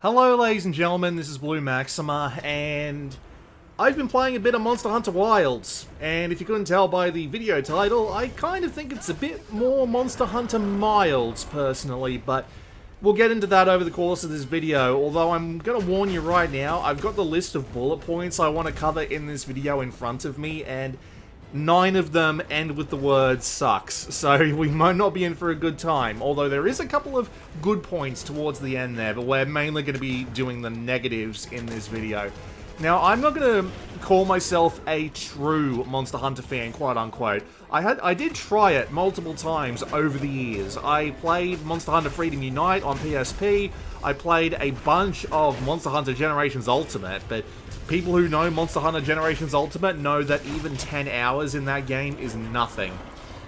Hello ladies and gentlemen, this is Blue Maxima, and I've been playing a bit of Monster Hunter Wilds, and if you couldn't tell by the video title, I kind of think it's a bit more Monster Hunter Milds, personally, but we'll get into that over the course of this video, although I'm going to warn you right now, I've got the list of bullet points I want to cover in this video in front of me, and 9 of them end with the word sucks, so we might not be in for a good time, although there is a couple of good points towards the end there, but we're mainly going to be doing the negatives in this video. Now, I'm not going to call myself a true Monster Hunter fan, quote unquote. I did try it multiple times over the years. I played Monster Hunter Freedom Unite on PSP, I played a bunch of Monster Hunter Generations Ultimate, but people who know Monster Hunter Generations Ultimate know that even 10 hours in that game is nothing.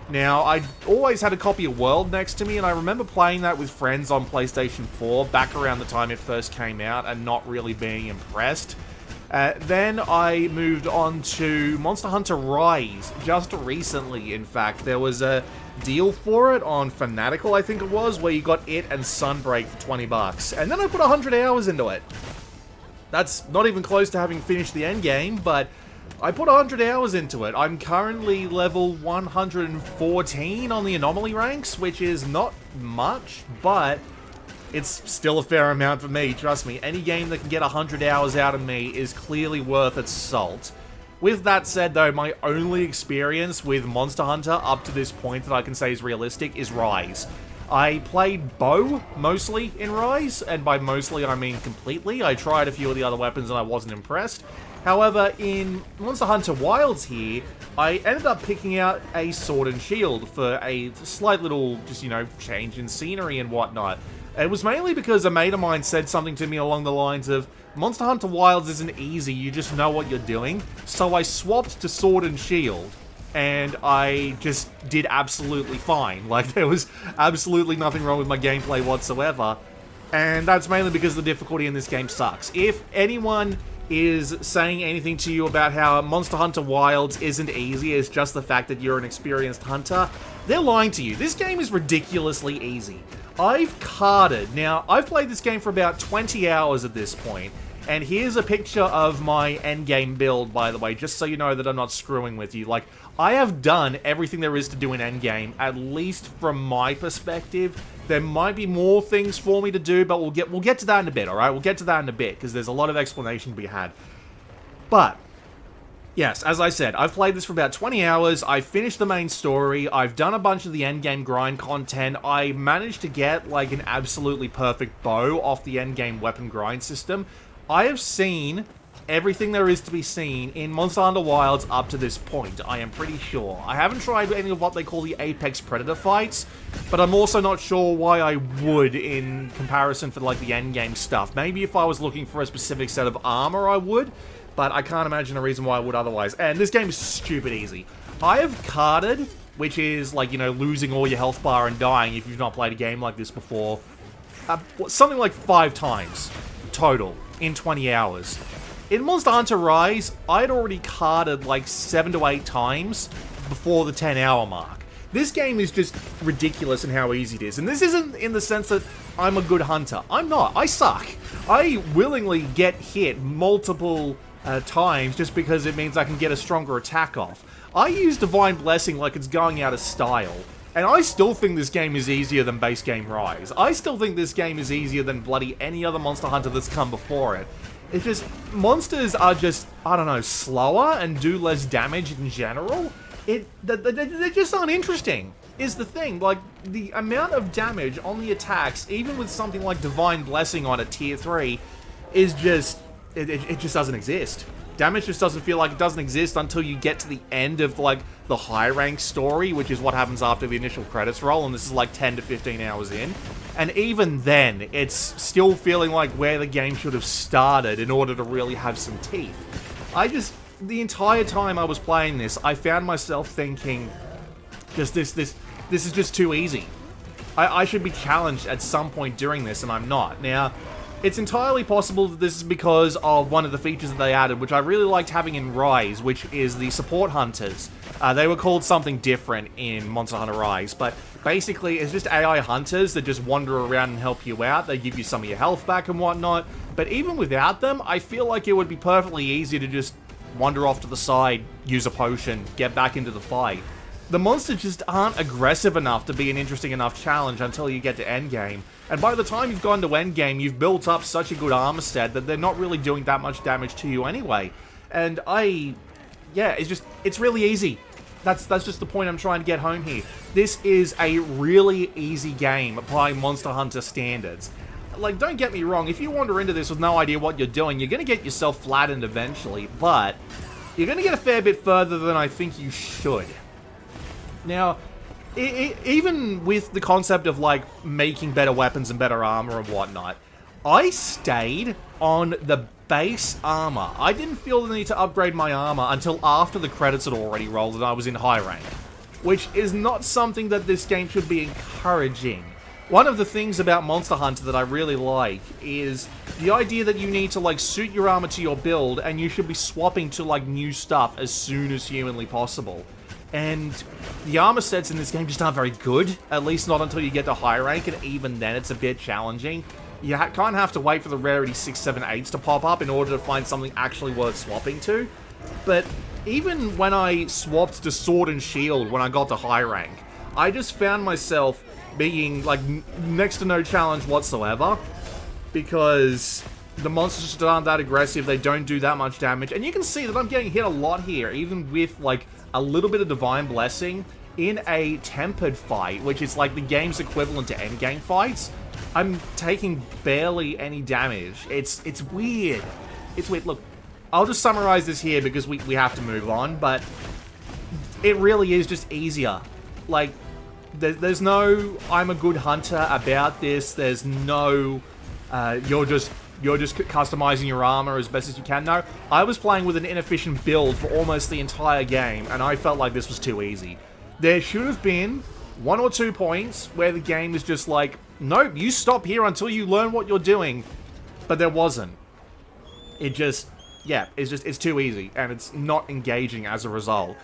Now, I always had a copy of World next to me, and I remember playing that with friends on PlayStation 4 back around the time it first came out and not really being impressed. Then I moved on to Monster Hunter Rise, just recently, in fact. There was a deal for it on Fanatical, I think it was, where you got it and Sunbreak for 20 bucks. And then I put 100 hours into it. That's not even close to having finished the endgame, but I put 100 hours into it. I'm currently level 114 on the anomaly ranks, which is not much, but it's still a fair amount for me, trust me. Any game that can get 100 hours out of me is clearly worth its salt. With that said, though, my only experience with Monster Hunter up to this point that I can say is realistic is Rise. I played bow, mostly, in Rise, and by mostly I mean completely. I tried a few of the other weapons and I wasn't impressed. However, in Monster Hunter Wilds here, I ended up picking out a sword and shield for a slight little, just, change in scenery and whatnot. It was mainly because a mate of mine said something to me along the lines of, Monster Hunter Wilds isn't easy, you just know what you're doing. So I swapped to sword and shield, and I just did absolutely fine. Like, there was absolutely nothing wrong with my gameplay whatsoever. And that's mainly because the difficulty in this game sucks. If anyone is saying anything to you about how Monster Hunter Wilds isn't easy, it's just the fact that you're an experienced hunter, they're lying to you. This game is ridiculously easy. I've carded. Now, I've played this game for about 20 hours at this point, and here's a picture of my endgame build, by the way, just so you know that I'm not screwing with you. Like, I have done everything there is to do in endgame, at least from my perspective. There might be more things for me to do, but we'll get to that in a bit, alright? We'll get to that in a bit, because there's a lot of explanation to be had. But yes, as I said, I've played this for about 20 hours, I've finished the main story, I've done a bunch of the endgame grind content, I managed to get, like, an absolutely perfect bow off the endgame weapon grind system. I have seen everything there is to be seen in Monster Hunter Wilds up to this point, I am pretty sure. I haven't tried any of what they call the Apex Predator fights, but I'm also not sure why I would in comparison for, like, the endgame stuff. Maybe if I was looking for a specific set of armor, I would, but I can't imagine a reason why I would otherwise. And this game is stupid easy. I have carded, which is, like, losing all your health bar and dying if you've not played a game like this before, something like 5 times total in 20 hours. In Monster Hunter Rise, I'd already carded like 7 to 8 times before the 10-hour mark. This game is just ridiculous in how easy it is. And this isn't in the sense that I'm a good hunter. I'm not. I suck. I willingly get hit multiple times just because it means I can get a stronger attack off. I use Divine Blessing like it's going out of style. And I still think this game is easier than base game Rise. I still think this game is easier than bloody any other Monster Hunter that's come before it. It's just, monsters are just, I don't know, slower and do less damage in general. They just aren't interesting, is the thing. Like, the amount of damage on the attacks, even with something like Divine Blessing on a tier 3, is just, it just doesn't exist. Damage just doesn't feel like it doesn't exist until you get to the end of, like, the high rank story, which is what happens after the initial credits roll, and this is like 10 to 15 hours in. And even then, it's still feeling like where the game should have started in order to really have some teeth. The entire time I was playing this, I found myself thinking, this is just too easy. I should be challenged at some point during this, and I'm not. Now, it's entirely possible that this is because of one of the features that they added, which I really liked having in Rise, which is the support hunters. They were called something different in Monster Hunter Rise, but basically it's just AI hunters that just wander around and help you out. They give you some of your health back and whatnot. But even without them, I feel like it would be perfectly easy to just wander off to the side, use a potion, get back into the fight. The monsters just aren't aggressive enough to be an interesting enough challenge until you get to Endgame. And by the time you've gone to Endgame, you've built up such a good armor set that they're not really doing that much damage to you anyway. And yeah, it's really easy. That's just the point I'm trying to get home here. This is a really easy game by Monster Hunter standards. Like, don't get me wrong, if you wander into this with no idea what you're doing, you're going to get yourself flattened eventually, but you're going to get a fair bit further than I think you should. Now, even with the concept of, like, making better weapons and better armor and whatnot, I stayed on the base armor. I didn't feel the need to upgrade my armor until after the credits had already rolled and I was in high rank, which is not something that this game should be encouraging. One of the things about Monster Hunter that I really like is the idea that you need to, like, suit your armor to your build and you should be swapping to, like, new stuff as soon as humanly possible. And the armor sets in this game just aren't very good, at least not until you get to high rank, and even then it's a bit challenging. You kind of have to wait for the rarity 6, 7, 8s to pop up in order to find something actually worth swapping to. But even when I swapped to Sword and Shield when I got to high rank, I just found myself being, like, next to no challenge whatsoever, because the monsters just aren't that aggressive, they don't do that much damage, and you can see that I'm getting hit a lot here, even with, like, a little bit of Divine Blessing in a Tempered fight, which is, like, the game's equivalent to Endgame fights. I'm taking barely any damage. It's weird. It's weird. Look, I'll just summarize this here because we have to move on, but it really is just easier. Like, there's no I'm a good hunter about this. There's no you're just customizing your armor as best as you can. No, I was playing with an inefficient build for almost the entire game, and I felt like this was too easy. There should have been 1 or 2 points where the game is just like, nope, you stop here until you learn what you're doing. But there wasn't. It just, yeah, it's too easy, and it's not engaging as a result.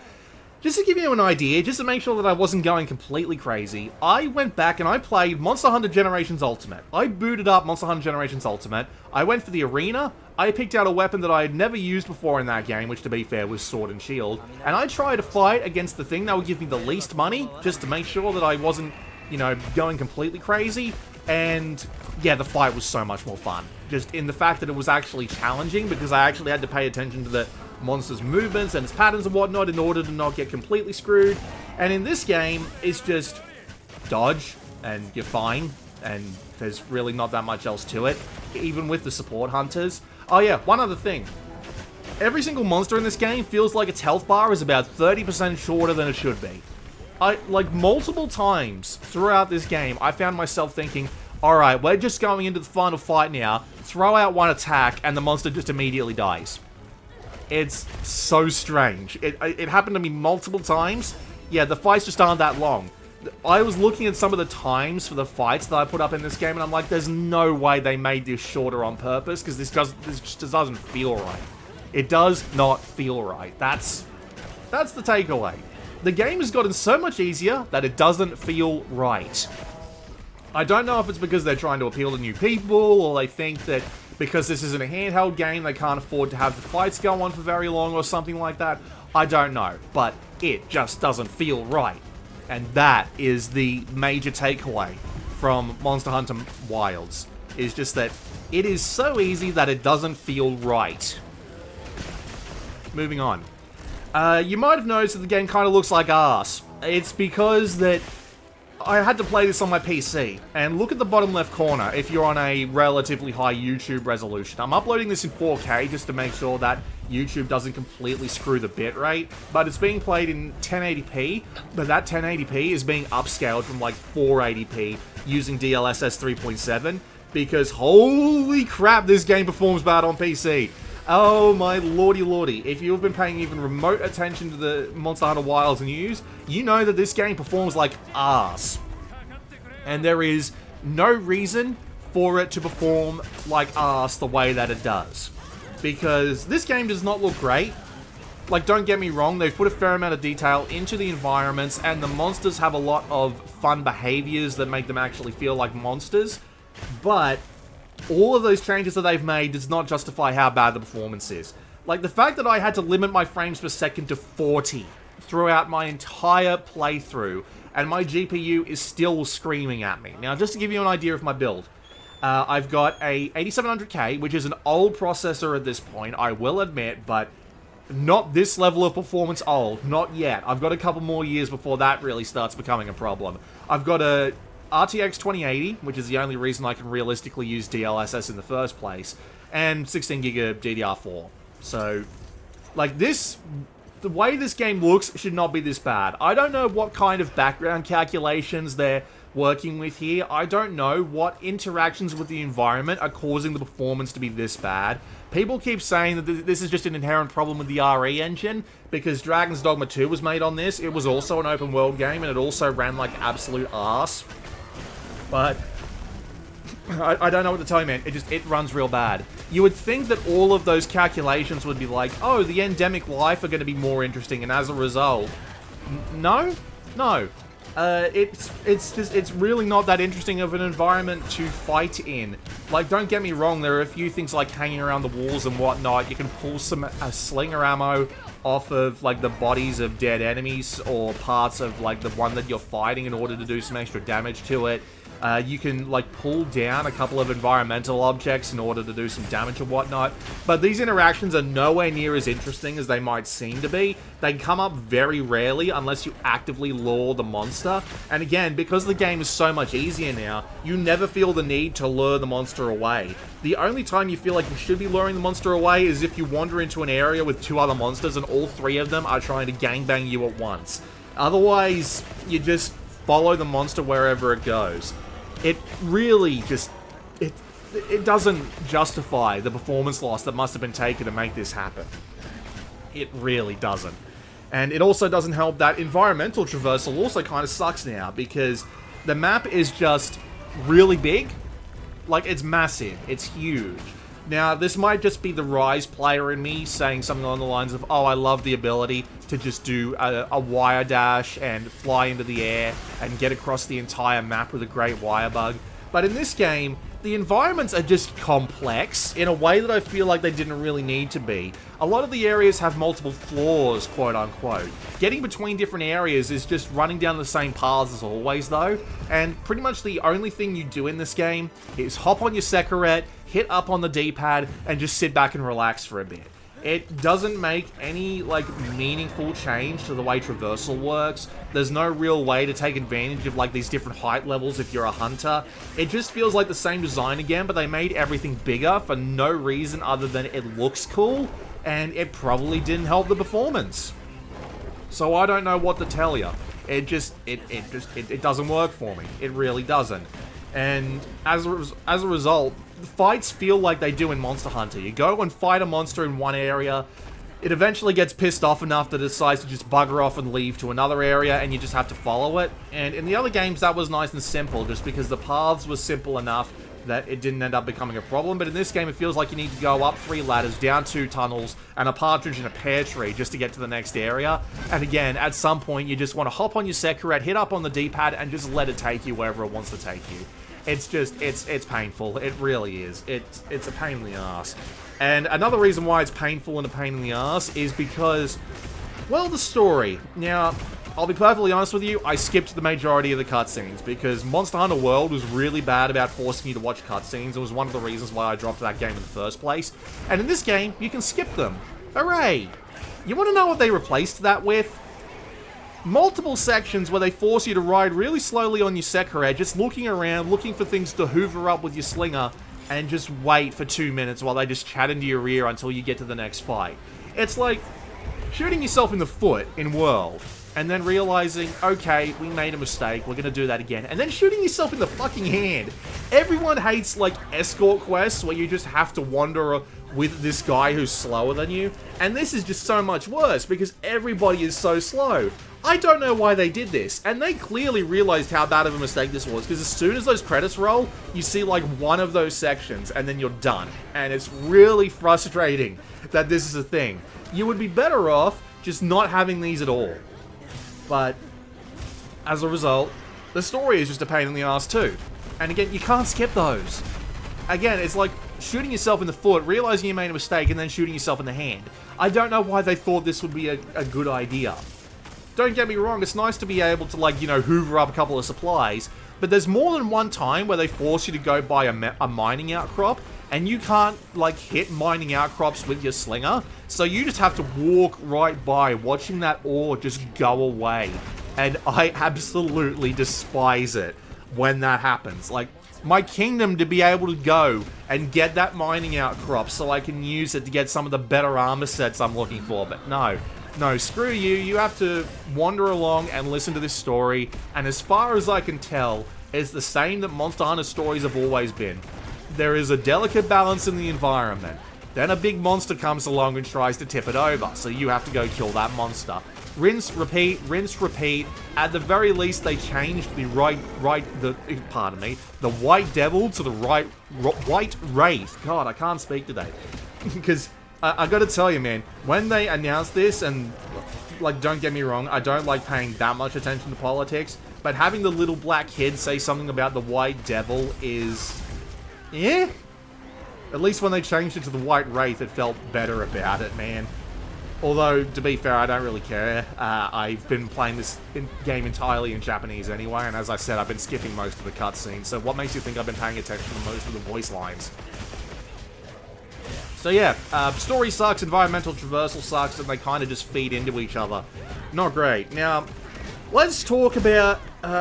Just to give you an idea, just to make sure that I wasn't going completely crazy, I went back and I played Monster Hunter Generations Ultimate. I booted up Monster Hunter Generations Ultimate, I went for the arena, I picked out a weapon that I had never used before in that game, which to be fair was Sword and Shield, and I tried to fight against the thing that would give me the least money, just to make sure that I wasn't, you know, going completely crazy, and yeah, the fight was so much more fun. Just in the fact that it was actually challenging, because I actually had to pay attention to the monster's movements and its patterns and whatnot in order to not get completely screwed. And in this game, it's just dodge, and you're fine, and there's really not that much else to it, even with the support hunters. Oh yeah, one other thing. Every single monster in this game feels like its health bar is about 30% shorter than it should be. Like, multiple times throughout this game, I found myself thinking, alright, we're just going into the final fight now, throw out one attack, and the monster just immediately dies. It's so strange. It happened to me multiple times. Yeah, the fights just aren't that long. I was looking at some of the times for the fights that I put up in this game, and I'm like, there's no way they made this shorter on purpose, because this just doesn't feel right. It does not feel right. That's the takeaway. The game has gotten so much easier that it doesn't feel right. I don't know if it's because they're trying to appeal to new people, or they think that because this isn't a handheld game, they can't afford to have the fights go on for very long or something like that. I don't know, but it just doesn't feel right. And that is the major takeaway from Monster Hunter Wilds, is just that it is so easy that it doesn't feel right. Moving on. You might have noticed that the game kind of looks like arse. It's because that I had to play this on my PC, and look at the bottom left corner if you're on a relatively high YouTube resolution. I'm uploading this in 4K just to make sure that YouTube doesn't completely screw the bitrate, but it's being played in 1080p, but that 1080p is being upscaled from like 480p using DLSS 3.7, because holy crap, this game performs bad on PC. Oh my lordy lordy, if you've been paying even remote attention to the Monster Hunter Wilds news, you know that this game performs like arse. And there is no reason for it to perform like arse the way that it does. Because this game does not look great. Like, don't get me wrong, they've put a fair amount of detail into the environments, and the monsters have a lot of fun behaviors that make them actually feel like monsters, but all of those changes that they've made does not justify how bad the performance is. Like, the fact that I had to limit my frames per second to 40 throughout my entire playthrough, and my GPU is still screaming at me. Now, just to give you an idea of my build, I've got a 8700K, which is an old processor at this point, I will admit, but not this level of performance old. Not yet. I've got a couple more years before that really starts becoming a problem. I've got a RTX 2080, which is the only reason I can realistically use DLSS in the first place, and 16GB of DDR4. So, like, the way this game looks should not be this bad. I don't know what kind of background calculations they're working with here. I don't know what interactions with the environment are causing the performance to be this bad. People keep saying that this is just an inherent problem with the RE engine, because Dragon's Dogma 2 was made on this. It was also an open world game, and it also ran like absolute arse. But I don't know what to tell you, man. It runs real bad. You would think that all of those calculations would be like, oh, the endemic life are going to be more interesting, and as a result, no. It's really not that interesting of an environment to fight in. Like, don't get me wrong, there are a few things like hanging around the walls and whatnot. You can pull some slinger ammo off of, like, the bodies of dead enemies or parts of, like, the one that you're fighting in order to do some extra damage to it. You can, like, pull down a couple of environmental objects in order to do some damage and whatnot. But these interactions are nowhere near as interesting as they might seem to be. They come up very rarely unless you actively lure the monster. And again, because the game is so much easier now, you never feel the need to lure the monster away. The only time you feel like you should be luring the monster away is if you wander into an area with 2 other monsters and all 3 of them are trying to gangbang you at once. Otherwise, you just follow the monster wherever it goes. It really just, it doesn't justify the performance loss that must have been taken to make this happen. It really doesn't. And it also doesn't help that environmental traversal also kind of sucks now, because the map is just really big. Like, it's massive. It's huge. Now, this might just be the Rise player in me saying something along the lines of, oh, I love the ability to just do a wire dash and fly into the air and get across the entire map with a great wire bug. But in this game, the environments are just complex in a way that I feel like they didn't really need to be. A lot of the areas have multiple floors, quote unquote. Getting between different areas is just running down the same paths as always, though. And pretty much the only thing you do in this game is hop on your Sekaret, hit up on the D-pad, and just sit back and relax for a bit. It doesn't make any, like, meaningful change to the way Traversal works. There's no real way to take advantage of, like, these different height levels if you're a hunter. It just feels like the same design again, but they made everything bigger for no reason other than it looks cool, and it probably didn't help the performance. So I don't know what to tell you. It doesn't work for me. It really doesn't. And as a result, the fights feel like they do in Monster Hunter. You go and fight a monster in one area, it eventually gets pissed off enough that it decides to just bugger off and leave to another area, and you just have to follow it. And in the other games, that was nice and simple, just because the paths were simple enough that it didn't end up becoming a problem. But in this game, it feels like you need to go up 3 ladders, down 2 tunnels, and a partridge in a pear tree just to get to the next area. And again, at some point, you just want to hop on your Sekaret, hit up on the D-pad, and just let it take you wherever it wants to take you. It's just, it's painful. It really is. It's a pain in the ass. And another reason why it's painful and a pain in the ass is because, well, the story. Now, I'll be perfectly honest with you, I skipped the majority of the cutscenes because Monster Hunter World was really bad about forcing you to watch cutscenes. It was one of the reasons why I dropped that game in the first place. And in this game, you can skip them. Hooray! You want to know what they replaced that with? Multiple sections where they force you to ride really slowly on your Sekaret, just looking around, looking for things to hoover up with your slinger, and just wait for 2 minutes while they just chat into your ear until you get to the next fight. It's like shooting yourself in the foot in World. and then realizing, okay, we made a mistake, we're gonna do that again, and then shooting yourself in the fucking hand. Everyone hates, like, escort quests where you just have to wander with this guy who's slower than you, and this is just so much worse because everybody is so slow. I don't know why they did this, and they clearly realized how bad of a mistake this was, because as soon as those credits roll, you see like one of those sections, and then you're done. And it's really frustrating that this is a thing. You would be better off just not having these at all. But, as a result, the story is just a pain in the ass too. And again, you can't skip those. Again, it's like shooting yourself in the foot, realizing you made a mistake, and then shooting yourself in the hand. I don't know why they thought this would be a good idea. Don't get me wrong, it's nice to be able to, like, you know, hoover up a couple of supplies, but there's more than one time where they force you to go buy a mining outcrop, and you can't, like, hit mining outcrops with your slinger, so you just have to walk right by, watching that ore just go away. And I absolutely despise it when that happens. Like, my kingdom to be able to go and get that mining outcrop so I can use it to get some of the better armor sets I'm looking for, but no. No, screw you. You have to wander along and listen to this story, and as far as I can tell, it's the same that Monster Hunter stories have always been. There is a delicate balance in the environment. Then a big monster comes along and tries to tip it over, so you have to go kill that monster. Rinse, repeat, rinse, repeat. At the very least, they changed the the White Devil to the White Wraith. God, I can't speak today. Because I gotta tell you, man, when they announced this, and, like, don't get me wrong, I don't like paying that much attention to politics, but having the little black kid say something about the White Devil is... eh? At least when they changed it to the White Wraith, it felt better about it, man. Although, to be fair, I don't really care. I've been playing this game entirely in Japanese anyway, and as I said, I've been skipping most of the cutscenes, so what makes you think I've been paying attention to most of the voice lines? So yeah, story sucks, environmental traversal sucks, and they kind of just feed into each other. Not great. Now, let's talk about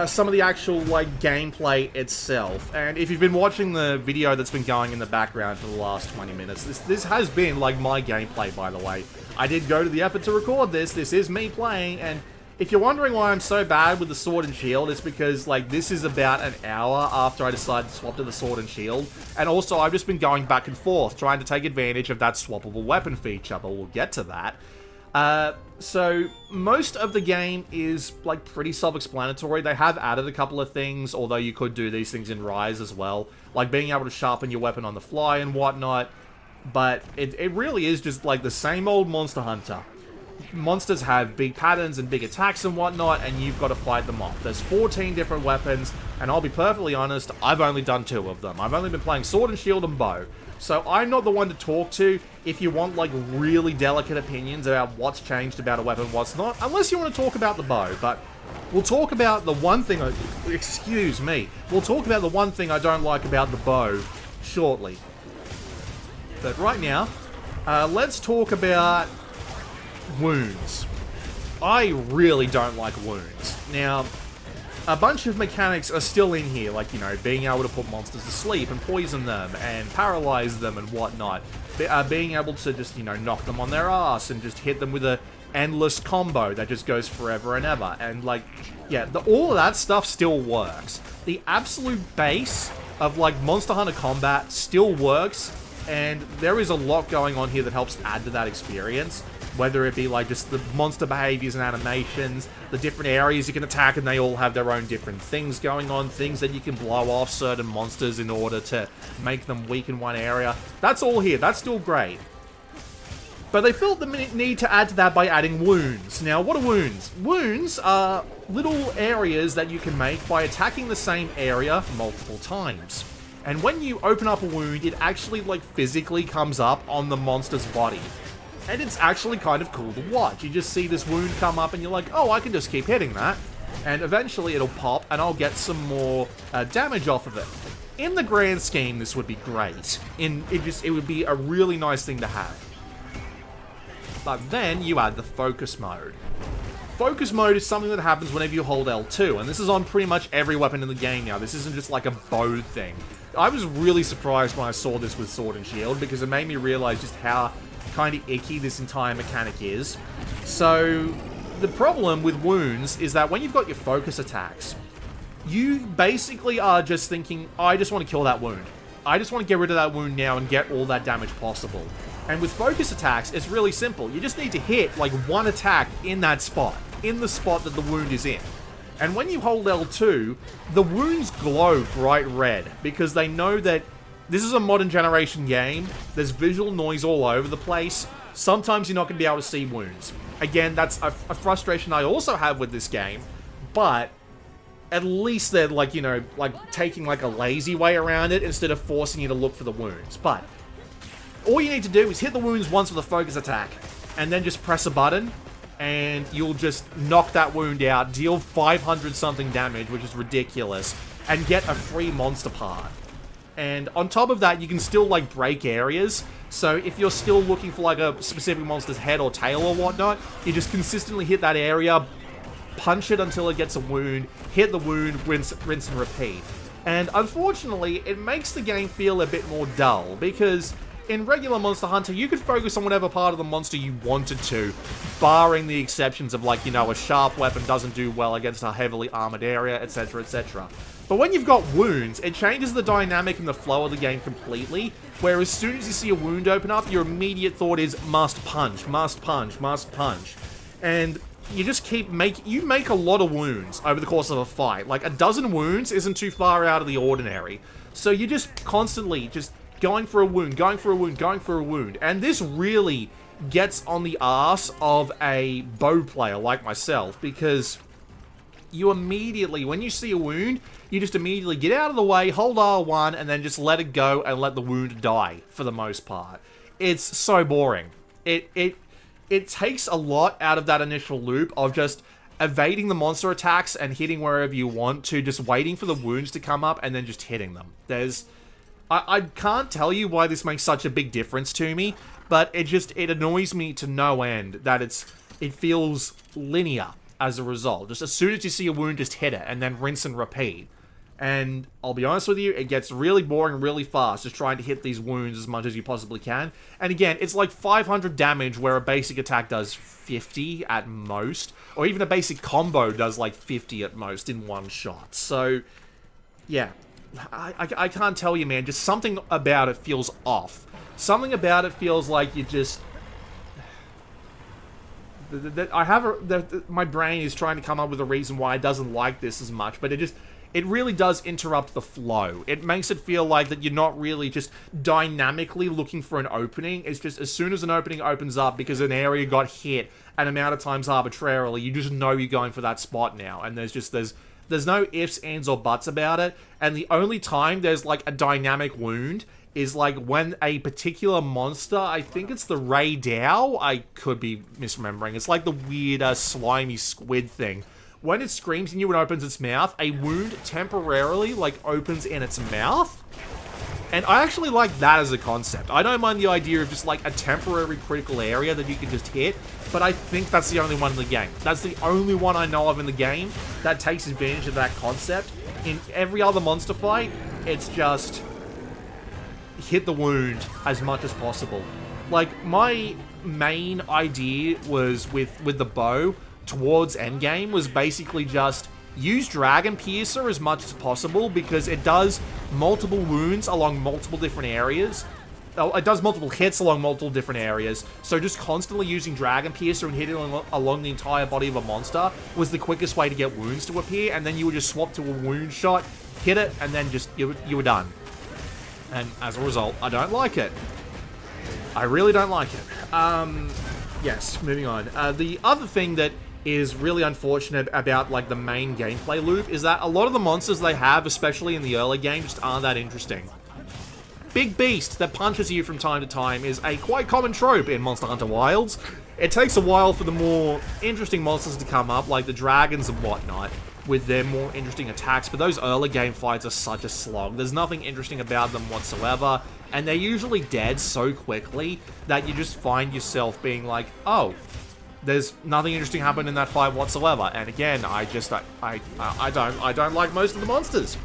some of the actual, like, gameplay itself. And if you've been watching the video that's been going in the background for the last 20 minutes, this has been, like, my gameplay, by the way. I did go to the effort to record this. This is me playing, and if you're wondering why I'm so bad with the sword and shield, it's because, like, this is about an hour after I decided to swap to the sword and shield. And also, I've just been going back and forth, trying to take advantage of that swappable weapon feature, but we'll get to that. So, most of the game is, like, pretty self-explanatory. They have added a couple of things, although you could do these things in Rise as well. Like, being able to sharpen your weapon on the fly and whatnot. But it really is just, like, the same old Monster Hunter. Monsters have big patterns and big attacks and whatnot, and you've got to fight them off. There's 14 different weapons, and I'll be perfectly honest, I've only done 2 of them. I've only been playing sword and shield and bow. So I'm not the one to talk to if you want, like, really delicate opinions about what's changed about a weapon, what's not, unless you want to talk about the bow. But we'll talk about the one thing excuse me. We'll talk about the one thing I don't like about the bow shortly. But right now, let's talk about wounds. I really don't like wounds. Now, a bunch of mechanics are still in here, like, you know, being able to put monsters to sleep and poison them and paralyze them and whatnot. Being able to just, you know, knock them on their ass and just hit them with a endless combo that just goes forever and ever. And, like, yeah, all of that stuff still works. The absolute base of, like, Monster Hunter combat still works, and there is a lot going on here that helps add to that experience. Whether it be, like, just the monster behaviors and animations, the different areas you can attack, and they all have their own different things going on, things that you can blow off certain monsters in order to make them weak in one area. That's all here. That's still great. But they felt the need to add to that by adding wounds. Now, what are wounds? Wounds are little areas that you can make by attacking the same area multiple times. And when you open up a wound, it actually, like, physically comes up on the monster's body. And it's actually kind of cool to watch. You just see this wound come up and you're like, oh, I can just keep hitting that. And eventually it'll pop and I'll get some more damage off of it. In the grand scheme, this would be great. It would be a really nice thing to have. But then you add the focus mode. Focus mode is something that happens whenever you hold L2, and this is on pretty much every weapon in the game now. This isn't just like a bow thing. I was really surprised when I saw this with Sword and Shield, because it made me realize just how kind of icky this entire mechanic is. So, the problem with wounds is that when you've got your focus attacks, you basically are just thinking, I just want to kill that wound. I just want to get rid of that wound now and get all that damage possible. And with focus attacks, it's really simple. You just need to hit like one attack in that spot, in the spot that the wound is in. And when you hold L2, the wounds glow bright red because they know that this is a modern generation game. There's visual noise all over the place. Sometimes you're not going to be able to see wounds. Again, that's a frustration I also have with this game, but at least they're like, you know, like taking like a lazy way around it instead of forcing you to look for the wounds. But all you need to do is hit the wounds once with a focus attack and then just press a button and you'll just knock that wound out, deal 500 something damage, which is ridiculous, and get a free monster part. And on top of that, you can still like break areas. So if you're still looking for like a specific monster's head or tail or whatnot, you just consistently hit that area, punch it until it gets a wound, hit the wound, rinse and repeat. And unfortunately, it makes the game feel a bit more dull, because in regular Monster Hunter, you could focus on whatever part of the monster you wanted to, barring the exceptions of like, you know, a sharp weapon doesn't do well against a heavily armored area, etc, etc. But when you've got wounds, it changes the dynamic and the flow of the game completely, where as soon as you see a wound open up, your immediate thought is, must punch, must punch, must punch. And you just keep you make a lot of wounds over the course of a fight. Like, a dozen wounds isn't too far out of the ordinary. So you're just constantly just going for a wound, going for a wound, going for a wound. And this really gets on the arse of a bow player like myself, because you immediately, when you see a wound, you just immediately get out of the way, hold R1, and then just let it go and let the wound die, for the most part. It's so boring. It takes a lot out of that initial loop of just evading the monster attacks and hitting wherever you want to, just waiting for the wounds to come up and then just hitting them. I can't tell you why this makes such a big difference to me, but it annoys me to no end that it feels linear as a result. Just as soon as you see a wound, just hit it and then rinse and repeat. And I'll be honest with you, it gets really boring really fast just trying to hit these wounds as much as you possibly can. And again, it's like 500 damage where a basic attack does 50 at most, or even a basic combo does like 50 at most in one shot. So, yeah, I can't tell you, man, just something about it feels off. Something about it feels like you just... my brain is trying to come up with a reason why it doesn't like this as much, but it really does interrupt the flow. It makes it feel like that you're not really just dynamically looking for an opening. It's just as soon as an opening opens up because an area got hit an amount of times arbitrarily, you just know you're going for that spot now. And there's no ifs, ands, or buts about it. And the only time there's like a dynamic wound is like when a particular monster, I think it's the Ray Dow, I could be misremembering. It's like the weird slimy squid thing. When it screams at you and opens its mouth, a wound temporarily, like, opens in its mouth. And I actually like that as a concept. I don't mind the idea of just, like, a temporary critical area that you can just hit, but I think that's the only one in the game. That's the only one I know of in the game that takes advantage of that concept. In every other monster fight, it's just hit the wound as much as possible. Like, my main idea was with the bow towards Endgame was basically just use Dragon Piercer as much as possible, because it does multiple wounds along multiple different areas. It does multiple hits along multiple different areas, so just constantly using Dragon Piercer and hitting along the entire body of a monster was the quickest way to get wounds to appear, and then you would just swap to a wound shot, hit it, and then just you were done. And as a result, I don't like it. I really don't like it. Yes, moving on. The other thing that is really unfortunate about like the main gameplay loop is that a lot of the monsters they have, especially in the early game, just aren't that interesting. Big beast that punches you from time to time is a quite common trope in Monster Hunter Wilds. It takes a while for the more interesting monsters to come up, like the dragons and whatnot, with their more interesting attacks, but those early game fights are such a slog. There's nothing interesting about them whatsoever, and they're usually dead so quickly that you just find yourself being like, oh, there's nothing interesting happening in that fight whatsoever. And again, I don't like most of the monsters.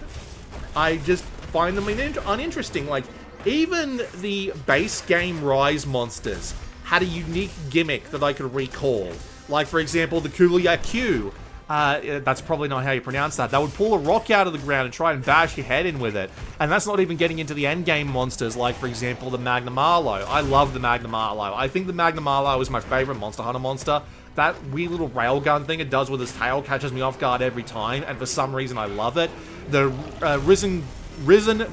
I just find them uninteresting. Like, even the base game Rise monsters had a unique gimmick that I could recall, Like, for example, the Kuliaku. That's probably not how you pronounce that. They would pull a rock out of the ground and try and bash your head in with it. And that's not even getting into the endgame monsters, like, for example, the Magnum Arlo. I love the Magnum Arlo. I think the Magnum Arlo is my favorite Monster Hunter monster. That weird little railgun thing it does with its tail catches me off guard every time, and for some reason I love it. The Risen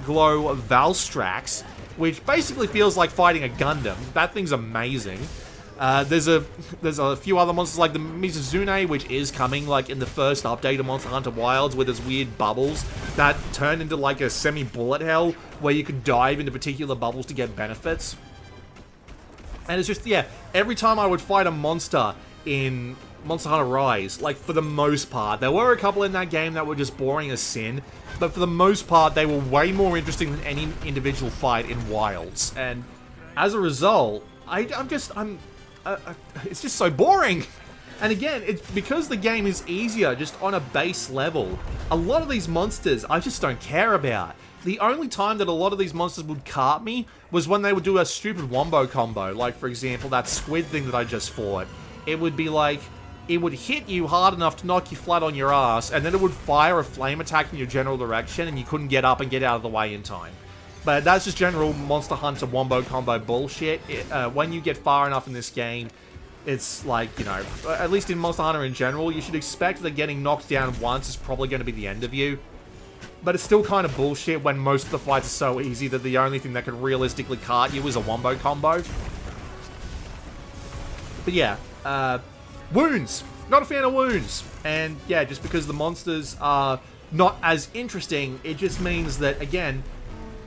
Glow Valstrax, which basically feels like fighting a Gundam. That thing's amazing. There's a few other monsters like the Mizuzune, which is coming like in the first update of Monster Hunter Wilds, with its weird bubbles that turn into like a semi-bullet hell where you can dive into particular bubbles to get benefits. And it's just, yeah, every time I would fight a monster in Monster Hunter Rise, like, for the most part, there were a couple in that game that were just boring as sin, but for the most part, they were way more interesting than any individual fight in Wilds. And as a result, it's just so boring. And again, it's because the game is easier just on a base level. A lot of these monsters I just don't care about. The only time that a lot of these monsters would cart me was when they would do a stupid wombo combo. Like, for example, that squid thing that I just fought. It would be like, it would hit you hard enough to knock you flat on your ass, and then it would fire a flame attack in your general direction, and you couldn't get up and get out of the way in time. But that's just general Monster Hunter wombo combo bullshit. When you get far enough in this game, it's like, you know, at least in Monster Hunter in general, you should expect that getting knocked down once is probably going to be the end of you. But it's still kind of bullshit when most of the fights are so easy that the only thing that could realistically cart you is a wombo combo. But yeah, wounds. Not a fan of wounds. And yeah, just because the monsters are not as interesting, it just means that, again,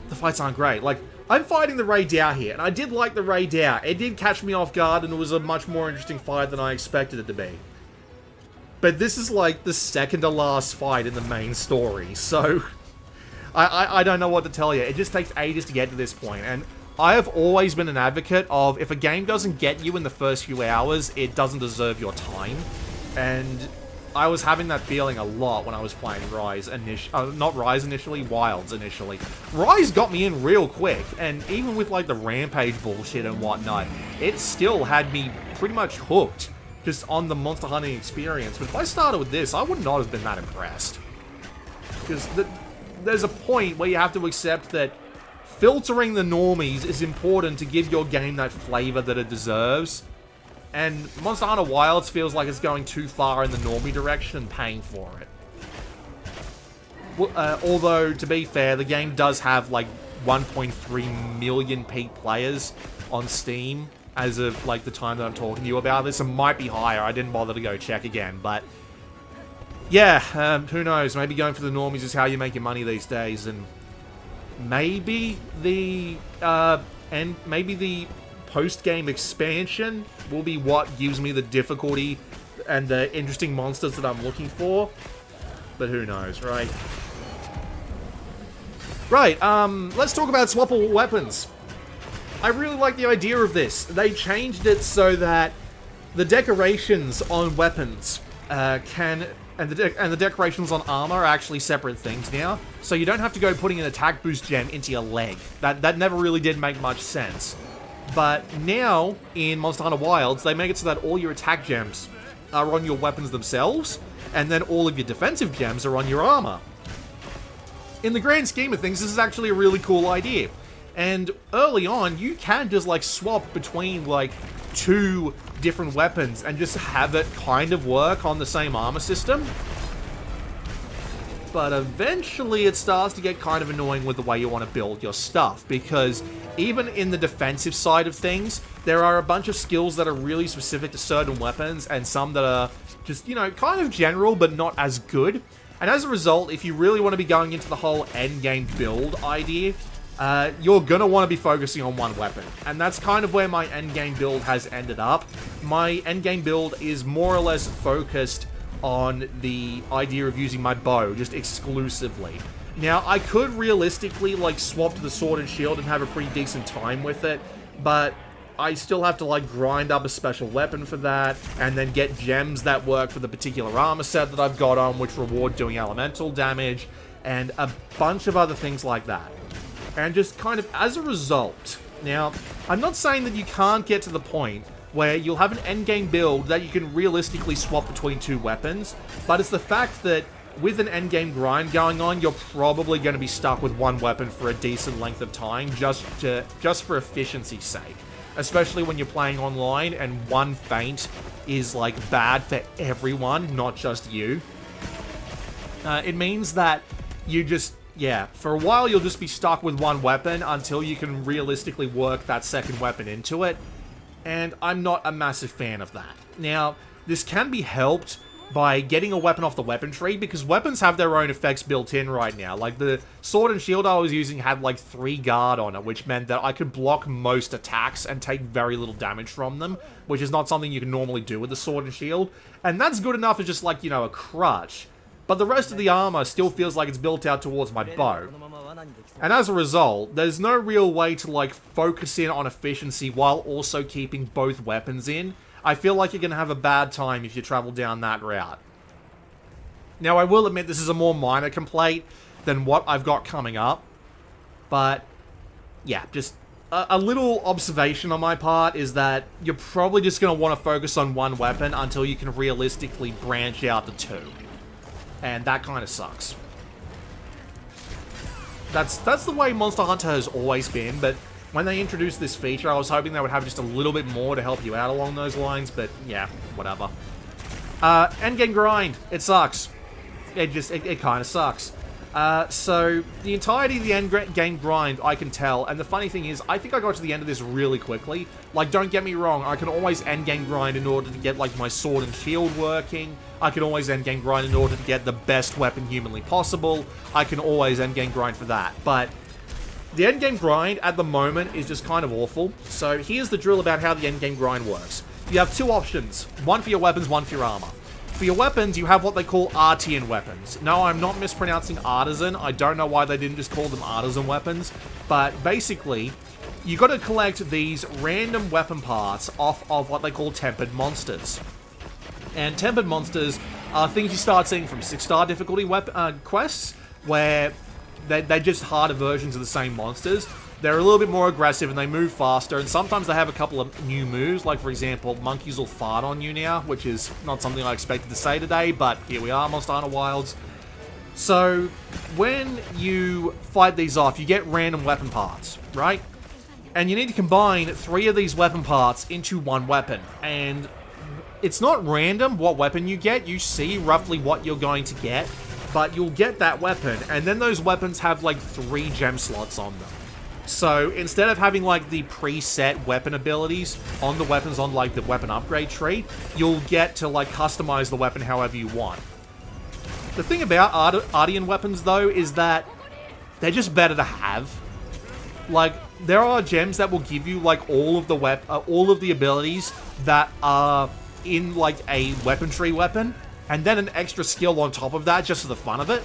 the fights aren't great. Like, I'm fighting the Ray Dow here, and I did like the Ray Dow. It did catch me off guard, and it was a much more interesting fight than I expected it to be. But this is like the second to last fight in the main story, so I don't know what to tell you. It just takes ages to get to this point, and I have always been an advocate of, if a game doesn't get you in the first few hours, it doesn't deserve your time. And I was having that feeling a lot when I was playing Rise not Rise initially, Wilds initially. Rise got me in real quick, and even with like the Rampage bullshit and whatnot, it still had me pretty much hooked just on the monster hunting experience. But if I started with this, I would not have been that impressed. Because there's a point where you have to accept that filtering the normies is important to give your game that flavor that it deserves. And Monster Hunter Wilds feels like it's going too far in the normie direction and paying for it. Although, to be fair, the game does have like 1.3 million peak players on Steam as of like the time that I'm talking to you about this. It might be higher. I didn't bother to go check again, but yeah, who knows? Maybe going for the normies is how you make your money these days, and maybe the post-game expansion will be what gives me the difficulty and the interesting monsters that I'm looking for. But who knows, right? Right, let's talk about swappable weapons. I really like the idea of this. They changed it so that the decorations on weapons and the decorations on armor are actually separate things now. So you don't have to go putting an attack boost gem into your leg. That never really did make much sense. But now, in Monster Hunter Wilds, they make it so that all your attack gems are on your weapons themselves, and then all of your defensive gems are on your armor. In the grand scheme of things, this is actually a really cool idea. And early on, you can just, like, swap between, like, two different weapons and just have it kind of work on the same armor system. But eventually it starts to get kind of annoying with the way you want to build your stuff, because even in the defensive side of things, there are a bunch of skills that are really specific to certain weapons, and some that are just, you know, kind of general, but not as good. And as a result, if you really want to be going into the whole endgame build idea, you're gonna want to be focusing on one weapon. And that's kind of where my endgame build has ended up. My endgame build is more or less focused on the idea of using my bow, just exclusively. Now, I could realistically, like, swap to the sword and shield and have a pretty decent time with it, but I still have to, like, grind up a special weapon for that, and then get gems that work for the particular armor set that I've got on, which reward doing elemental damage, and a bunch of other things like that. And just kind of, as a result, now, I'm not saying that you can't get to the point where you'll have an endgame build that you can realistically swap between 2 weapons, but it's the fact that with an endgame grind going on, you're probably going to be stuck with 1 weapon for a decent length of time just for efficiency's sake. Especially when you're playing online and 1 feint is like bad for everyone, not just you. It means that you just, yeah, for a while you'll just be stuck with 1 weapon until you can realistically work that second weapon into it. And I'm not a massive fan of that. Now, this can be helped by getting a weapon off the weapon tree, because weapons have their own effects built in right now. Like, the sword and shield I was using had like 3 guard on it, which meant that I could block most attacks and take very little damage from them, which is not something you can normally do with the sword and shield. And that's good enough as just like, you know, a crutch. But the rest of the armor still feels like it's built out towards my bow. And as a result, there's no real way to like focus in on efficiency while also keeping both weapons in. I feel like you're going to have a bad time if you travel down that route. Now, I will admit this is a more minor complaint than what I've got coming up. But, yeah, just a little observation on my part is that you're probably just going to want to focus on 1 weapon until you can realistically branch out to 2. And that kind of sucks. That's the way Monster Hunter has always been, but when they introduced this feature, I was hoping they would have just a little bit more to help you out along those lines, but yeah, whatever. Endgame grind. It sucks. It kind of sucks. So, the entirety of the endgame grind, I can tell, and the funny thing is, I think I got to the end of this really quickly. Like, don't get me wrong, I can always endgame grind in order to get, like, my sword and shield working. I can always endgame grind in order to get the best weapon humanly possible. I can always endgame grind for that, but the endgame grind at the moment is just kind of awful. So here's the drill about how the endgame grind works. You have 2 options, 1 for your weapons, 1 for your armor. For your weapons, you have what they call artisan weapons. No, I'm not mispronouncing artisan. I don't know why they didn't just call them artisan weapons, but basically, you got to collect these random weapon parts off of what they call tempered monsters. And tempered monsters are things you start seeing from 6-star difficulty quests, where they're just harder versions of the same monsters. They're a little bit more aggressive and they move faster, and sometimes they have a couple of new moves, like for example, monkeys will fart on you now, which is not something I expected to say today, but here we are, Monster Hunter Wilds. So, when you fight these off, you get random weapon parts, right? And you need to combine 3 of these weapon parts into 1 weapon, and it's not random what weapon you get. You see roughly what you're going to get, but you'll get that weapon, and then those weapons have like 3 gem slots on them. So instead of having like the preset weapon abilities on the weapons on like the weapon upgrade tree, you'll get to like customize the weapon however you want. The thing about Artian weapons though is that they're just better to have. Like, there are gems that will give you like all of the abilities that are in like a weapon tree weapon, and then an extra skill on top of that just for the fun of it.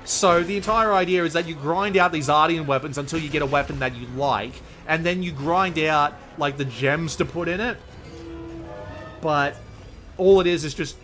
So the entire idea is that you grind out these Artian weapons until you get a weapon that you like, and then you grind out like the gems to put in it. But all it is just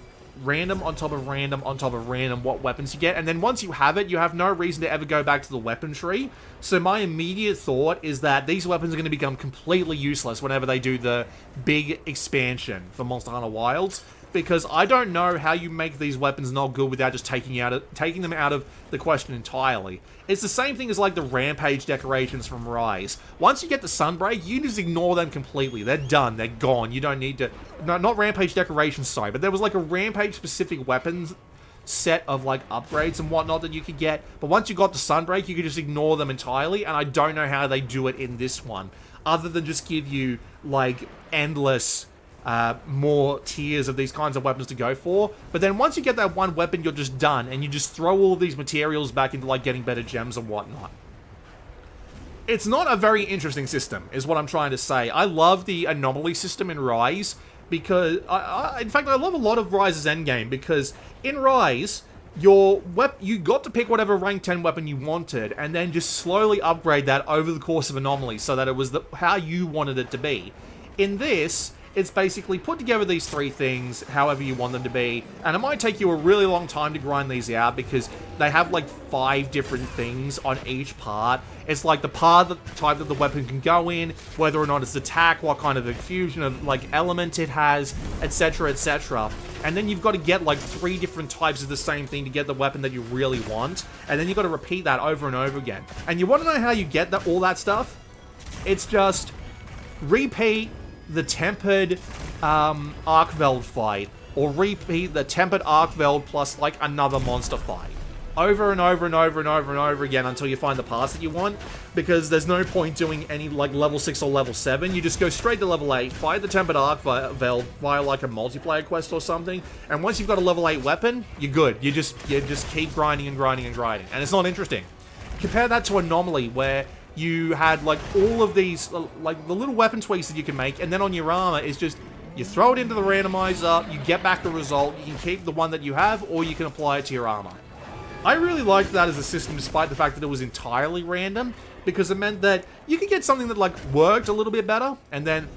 random on top of random on top of random what weapons you get, and then once you have it, you have no reason to ever go back to the weapon tree. So my immediate thought is that these weapons are going to become completely useless whenever they do the big expansion for Monster Hunter Wilds, because I don't know how you make these weapons not good without just taking them out of the question entirely. It's the same thing as like the Rampage decorations from Rise. Once you get the Sunbreak, you just ignore them completely. They're done. They're gone. You don't need to... No, not Rampage decorations, sorry, but there was like a Rampage-specific weapons set of like upgrades and whatnot that you could get. But once you got the Sunbreak, you could just ignore them entirely, and I don't know how they do it in this one, other than just give you like endless... more tiers of these kinds of weapons to go for. But then once you get that one weapon, you're just done, and you just throw all of these materials back into like getting better gems and whatnot. It's not a very interesting system, is what I'm trying to say. I love the anomaly system in Rise, because in fact I love a lot of Rise's endgame, because in Rise you got to pick whatever rank 10 weapon you wanted, and then just slowly upgrade that over the course of Anomaly, so that it was how you wanted it to be. In this, It's basically put together these 3 things however you want them to be, and it might take you a really long time to grind these out because they have like 5 different things on each part. It's like the part, the type that the weapon can go in, whether or not it's attack, what kind of infusion of like element it has, etc, etc. And then you've got to get like 3 different types of the same thing to get the weapon that you really want, and then you've got to repeat that over and over again. And you want to know how you get that, all that stuff? It's just repeat the tempered Archveld fight, or repeat the tempered Archveld plus like another monster fight. Over and over and over and over and over again until you find the parts that you want, because there's no point doing any like level 6 or level 7. You just go straight to level 8, fight the tempered Archveld via like a multiplayer quest or something, and once you've got a level 8 weapon, you're good. You just keep grinding and grinding and grinding, and it's not interesting. Compare that to Anomaly, where you had like all of these like the little weapon tweaks that you can make, and then on your armor is just you throw it into the randomizer, you get back the result, you can keep the one that you have, or you can apply it to your armor. I really liked that as a system, despite the fact that it was entirely random, because it meant that you could get something that like worked a little bit better, and then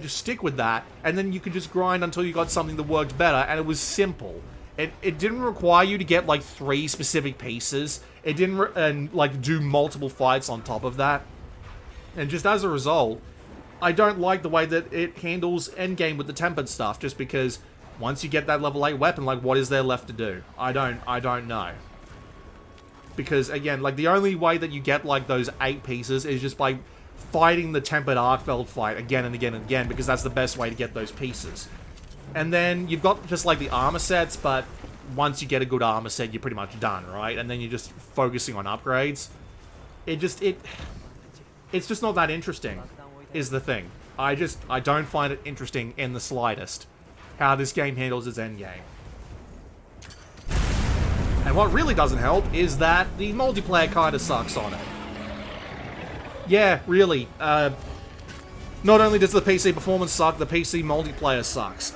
just stick with that, and then you could just grind until you got something that worked better, and it was simple. It didn't require you to get like 3 specific pieces. It didn't like do multiple fights on top of that. And just as a result, I don't like the way that it handles endgame with the tempered stuff, just because once you get that level 8 weapon, like what is there left to do? I don't know. Because again, like the only way that you get like those 8 pieces is just by fighting the tempered Archveld fight again and again and again, because that's the best way to get those pieces. And then you've got just like the armor sets, but once you get a good armor set, you're pretty much done, right? And then you're just focusing on upgrades. It's just not that interesting, is the thing. I don't find it interesting in the slightest, how this game handles its endgame. And what really doesn't help is that the multiplayer kinda sucks on it. Yeah, really. Not only does the PC performance suck, the PC multiplayer sucks.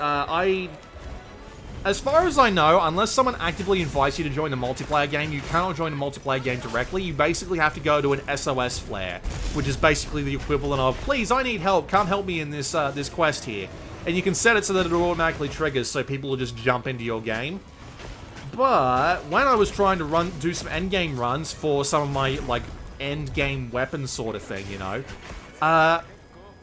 As far as I know, unless someone actively invites you to join a multiplayer game, you cannot join a multiplayer game directly. You basically have to go to an SOS flare, which is basically the equivalent of, please, I need help, come help me in this this quest here. And you can set it so that it automatically triggers, so people will just jump into your game. But when I was trying to do some endgame runs for some of my, like, endgame weapons sort of thing, you know,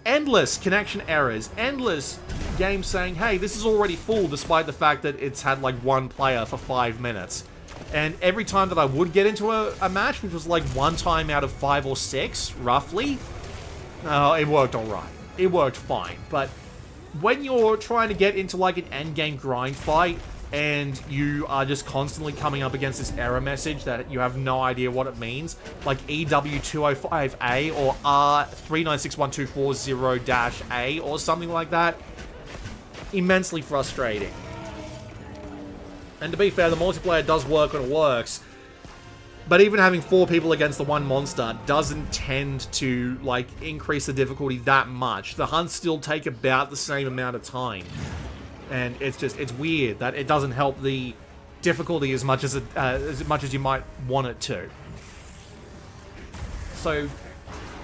endless connection errors, endless games saying, hey, this is already full, despite the fact that it's had like 1 player for 5 minutes. And every time that I would get into a match, which was like 1 time out of 5 or 6, roughly, it worked alright. It worked fine. But when you're trying to get into like an endgame grind fight, and you are just constantly coming up against this error message that you have no idea what it means, like EW205A or R3961240-A or something like that, immensely frustrating. And to be fair, the multiplayer does work when it works, but even having 4 people against the 1 monster doesn't tend to, like, increase the difficulty that much. The hunts still take about the same amount of time. And it's weird that it doesn't help the difficulty as much as you might want it to. So,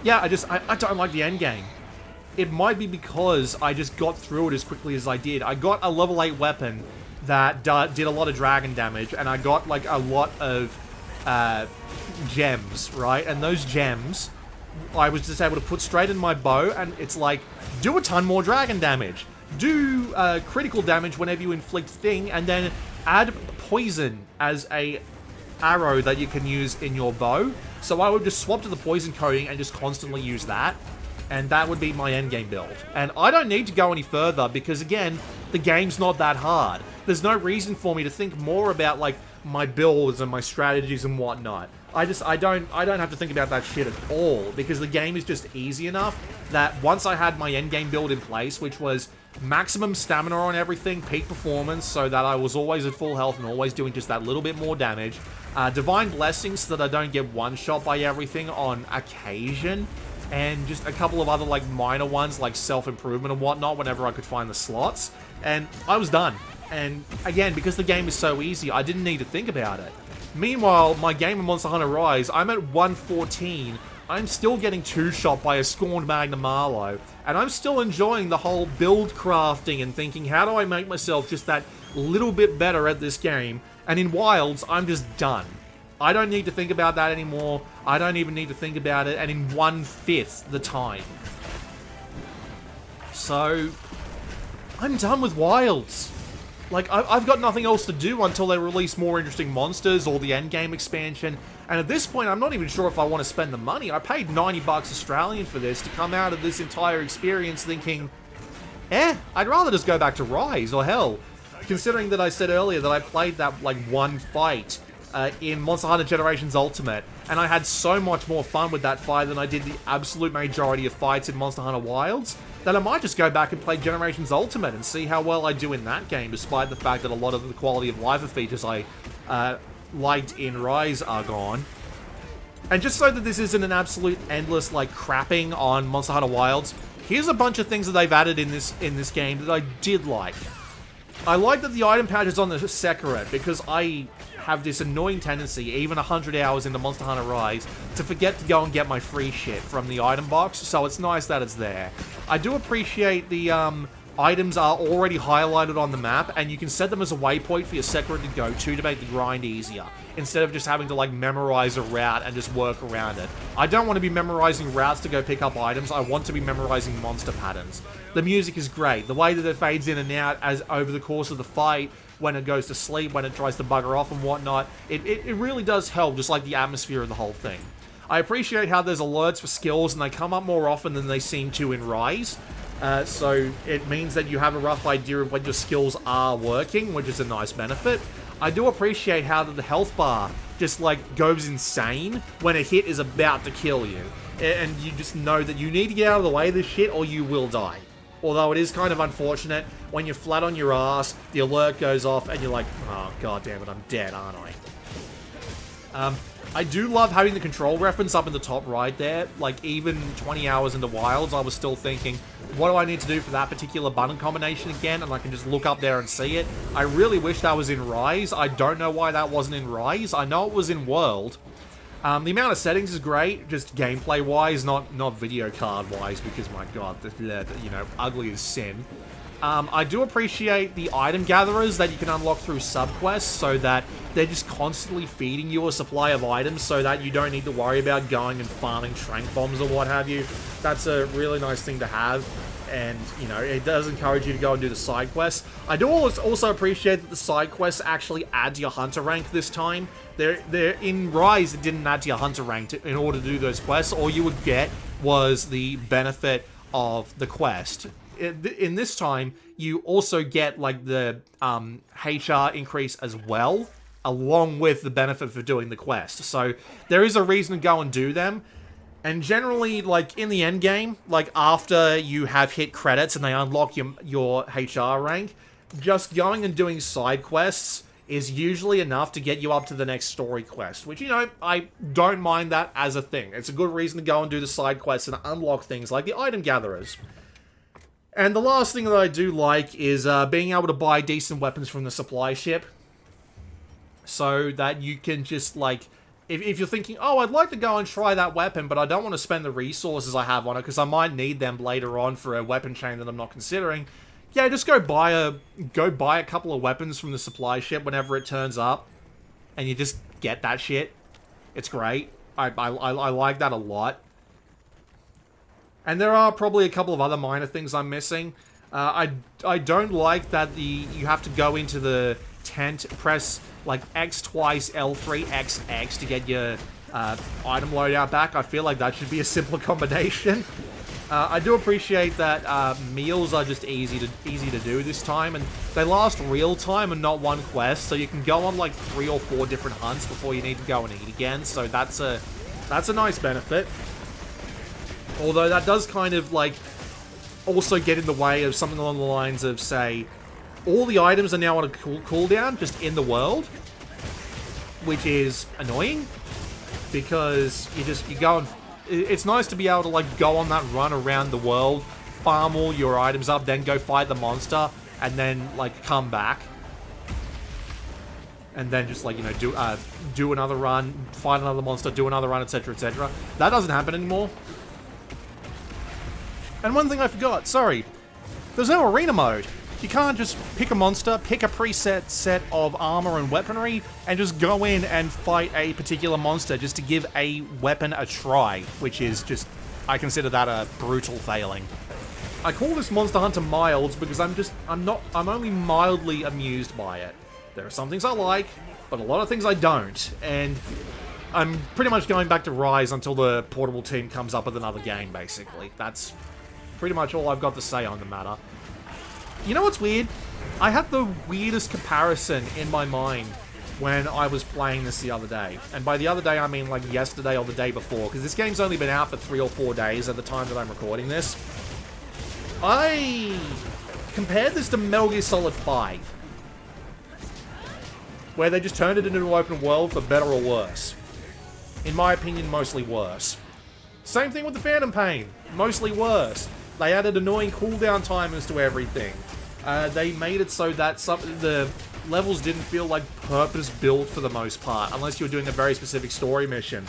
yeah, I don't like the end game. It might be because I just got through it as quickly as I did. I got a level 8 weapon that did a lot of dragon damage, and I got like a lot of gems, right? And those gems, I was just able to put straight in my bow, and it's like, do a ton more dragon damage. Do critical damage whenever you inflict thing, and then add poison as a arrow that you can use in your bow. So I would just swap to the poison coating and just constantly use that, and that would be my endgame build. And I don't need to go any further because, again, the game's not that hard. There's no reason for me to think more about like my builds and my strategies and whatnot. I don't have to think about that shit at all, because the game is just easy enough that once I had my endgame build in place, which was maximum stamina on everything, peak performance, so that I was always at full health and always doing just that little bit more damage, divine blessings so that I don't get one-shot by everything on occasion, and just a couple of other like minor ones like self-improvement and whatnot whenever I could find the slots, and I was done. And again, because the game is so easy, I didn't need to think about it. Meanwhile, my game of Monster Hunter Rise, I'm at 114 I'm still getting two-shot by a Scorned Magnum Arlo, and I'm still enjoying the whole build crafting and thinking, how do I make myself just that little bit better at this game? And in Wilds, I'm just done. I don't need to think about that anymore. I don't even need to think about it, and in 1/5 the time. So, I'm done with Wilds. Like, I've got nothing else to do until they release more interesting monsters or the Endgame expansion. And at this point, I'm not even sure if I want to spend the money. I paid 90 bucks Australian for this to come out of this entire experience thinking, I'd rather just go back to Rise, or hell, considering that I said earlier that I played that, like, one fight in Monster Hunter Generations Ultimate, and I had so much more fun with that fight than I did the absolute majority of fights in Monster Hunter Wilds, that I might just go back and play Generations Ultimate and see how well I do in that game, despite the fact that a lot of the quality of life features I liked in Rise are gone. And just so that this isn't an absolute endless, like, crapping on Monster Hunter Wilds, here's a bunch of things that they've added in this game that I did like. I like that the item pouch is on the Sekret, because I have this annoying tendency, even 100 hours into Monster Hunter Rise, to forget to go and get my free shit from the item box, so it's nice that it's there. I do appreciate the items are already highlighted on the map, and you can set them as a waypoint for your Sekret to go to make the grind easier, instead of just having to, like, memorize a route and just work around it. I don't want to be memorizing routes to go pick up items, I want to be memorizing monster patterns. The music is great, the way that it fades in and out as over the course of the fight, when it goes to sleep, when it tries to bugger off and whatnot, it really does help, just like the atmosphere of the whole thing. I appreciate how there's alerts for skills, and they come up more often than they seem to in Rise. So it means that you have a rough idea of when your skills are working, which is a nice benefit. I do appreciate how the health bar just, like, goes insane when a hit is about to kill you. And you just know that you need to get out of the way of this shit or you will die. Although it is kind of unfortunate, when you're flat on your ass, the alert goes off and you're like, oh, god damn it, I'm dead, aren't I? I do love having the control reference up in the top right there. Like, even 20 hours into Wilds, I was still thinking, what do I need to do for that particular button combination again? And I can just look up there and see it. I really wish that was in Rise. I don't know why that wasn't in Rise. I know it was in World. The amount of settings is great, just gameplay-wise, not video card-wise, because, my god, you know, ugly as sin. I do appreciate the item gatherers that you can unlock through subquests, so that they're just constantly feeding you a supply of items, so that you don't need to worry about going and farming Trank Bombs or what have you. That's a really nice thing to have, and, you know, it does encourage you to go and do the side quests. I do also appreciate that the side quests actually add to your hunter rank this time. They're in Rise, it didn't add to your hunter rank in order to do those quests. All you would get was the benefit of the quest. In this time, you also get, like, the HR increase as well, along with the benefit for doing the quest. So there is a reason to go and do them. And generally, like, in the endgame, like, after you have hit credits and they unlock your HR rank, just going and doing side quests is usually enough to get you up to the next story quest, which, you know, I don't mind that as a thing. It's a good reason to go and do the side quests and unlock things like the item gatherers. And the last thing that I do like is being able to buy decent weapons from the supply ship, so that you can just, like, if you're thinking, oh, I'd like to go and try that weapon, but I don't want to spend the resources I have on it because I might need them later on for a weapon chain that I'm not considering. Yeah, just go buy a couple of weapons from the supply ship whenever it turns up, and you just get that shit. It's great. I like that a lot. And there are probably a couple of other minor things I'm missing. I don't like that you have to go into the tent, press like X twice, L3, XX to get your item loadout back. I feel like that should be a simpler combination. I do appreciate that meals are just easy to do this time, and they last real time and not one quest, so you can go on like 3 or 4 different hunts before you need to go and eat again. So that's a nice benefit. Although that does kind of like also get in the way of something along the lines of, say, all the items are now on a cooldown just in the world, which is annoying because you go and it's nice to be able to like go on that run around the world, farm all your items up, then go fight the monster, and then like come back. and then just like, you know, do another run, fight another monster, do another run, etc, etc. That doesn't happen anymore. And one thing I forgot, sorry, there's no arena mode. You can't just pick a monster, pick a preset set of armor and weaponry, and just go in and fight a particular monster just to give a weapon a try, which is just, I consider that a brutal failing. I call this Monster Hunter mild because I'm only mildly amused by it. There are some things I like, but a lot of things I don't, and I'm pretty much going back to Rise until the Portable team comes up with another game, basically. That's pretty much all I've got to say on the matter. You know what's weird? I had the weirdest comparison in my mind when I was playing this the other day. And by the other day, I mean like yesterday or the day before, because this game's only been out for 3 or 4 days at the time that I'm recording this. I compared this to Metal Gear Solid 5, where they just turned it into an open world for better or worse. In my opinion, mostly worse. Same thing with the Phantom Pain, mostly worse. They added annoying cooldown timers to everything. They made it so that the levels didn't feel like purpose-built for the most part, unless you were doing a very specific story mission.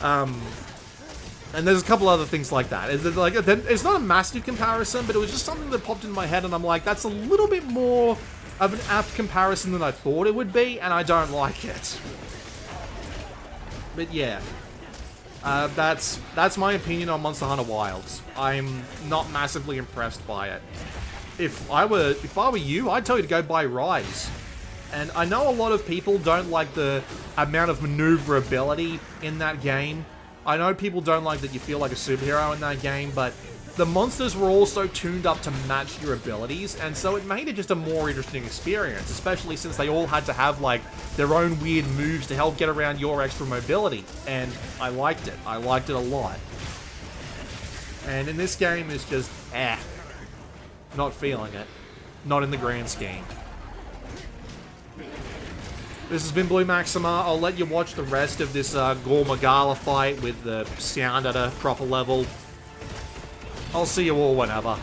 And there's a couple other things like that. It's not a massive comparison, but it was just something that popped in my head, and I'm like, that's a little bit more of an apt comparison than I thought it would be, and I don't like it. But yeah. That's my opinion on Monster Hunter Wilds. I'm not massively impressed by it. If I were you, I'd tell you to go buy Rise. And I know a lot of people don't like the amount of maneuverability in that game. I know people don't like that you feel like a superhero in that game, but the monsters were also tuned up to match your abilities, and so it made it just a more interesting experience, especially since they all had to have, like, their own weird moves to help get around your extra mobility, and I liked it. I liked it a lot. And in this game, it's just, not feeling it. Not in the grand scheme. This has been Blue Maxima. I'll let you watch the rest of this Gormagala fight with the sound at a proper level. I'll see you all whenever.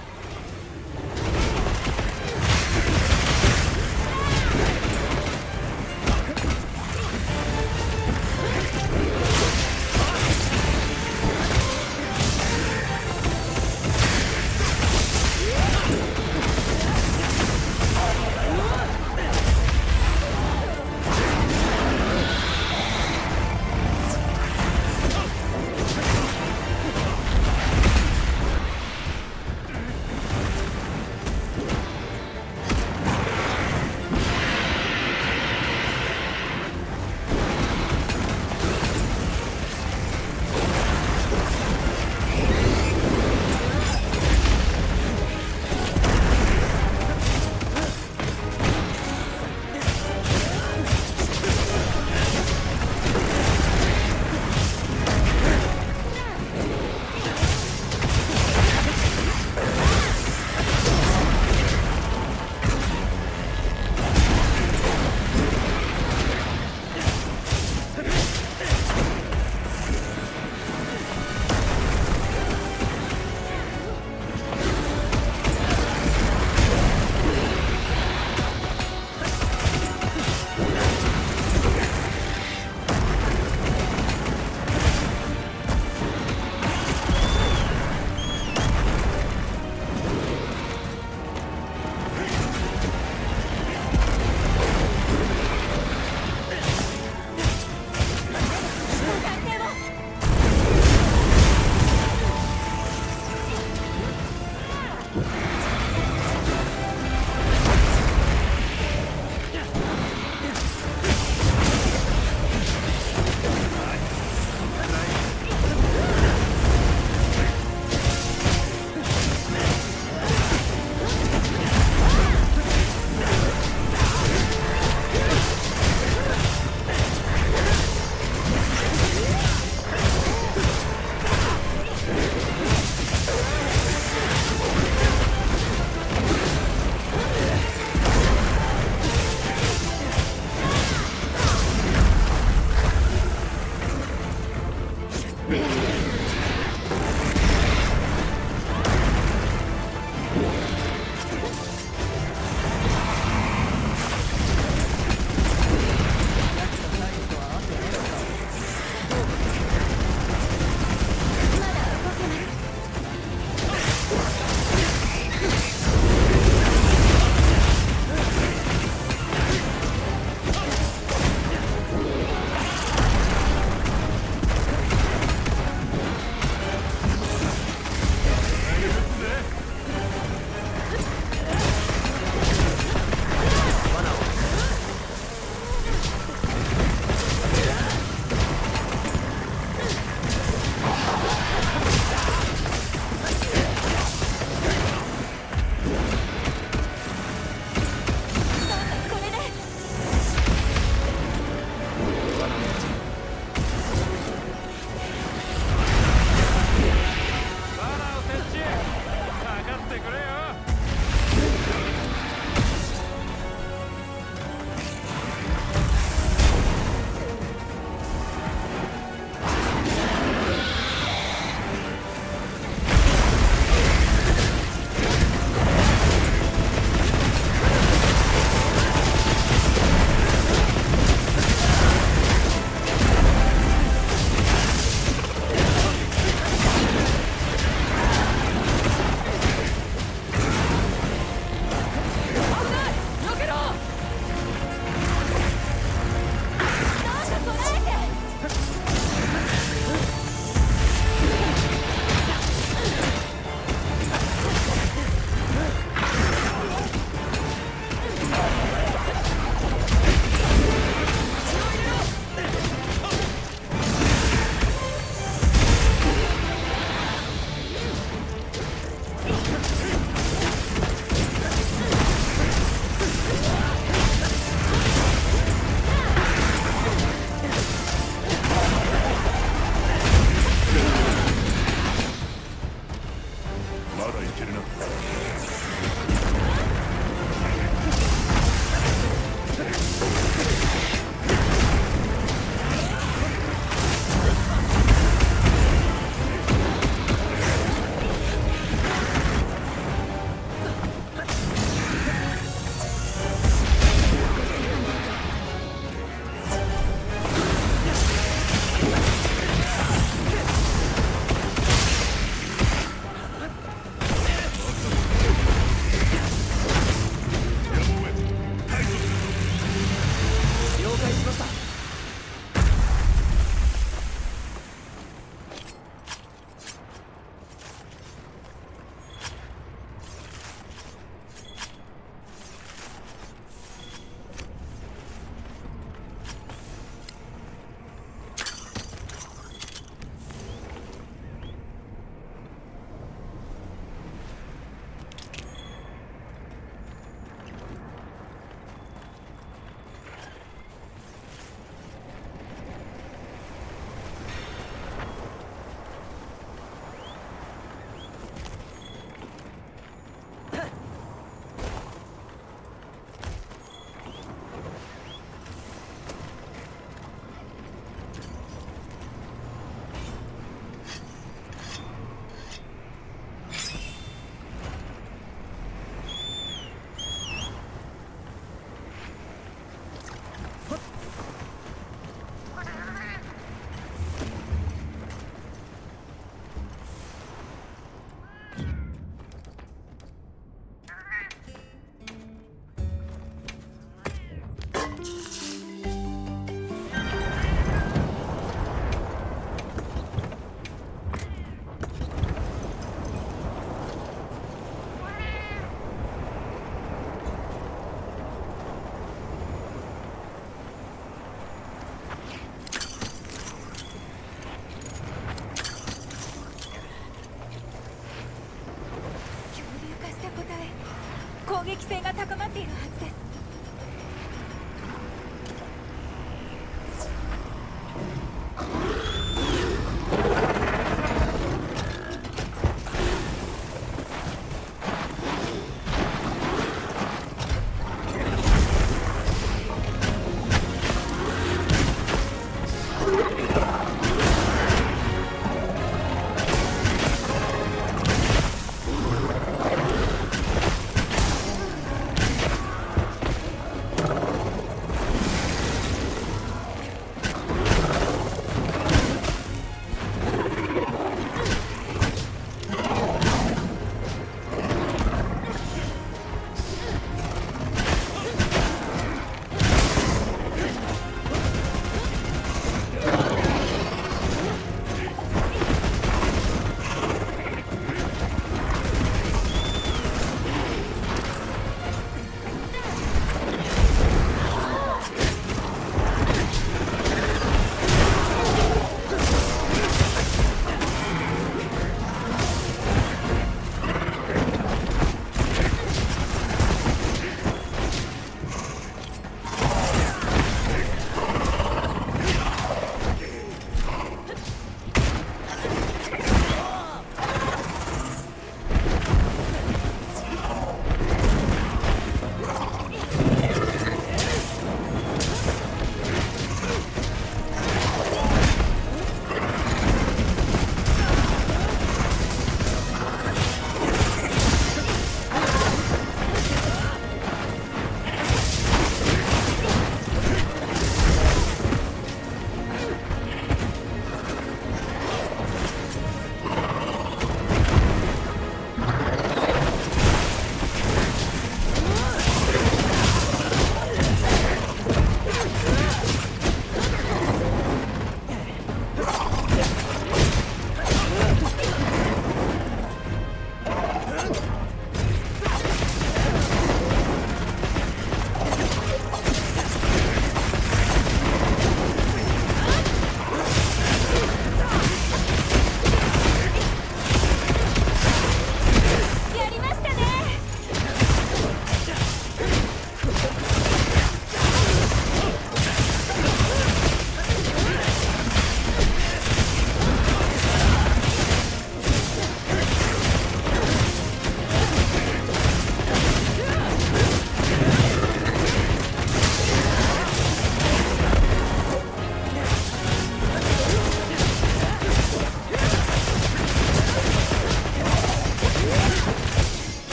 攻撃性が高まっているはずです。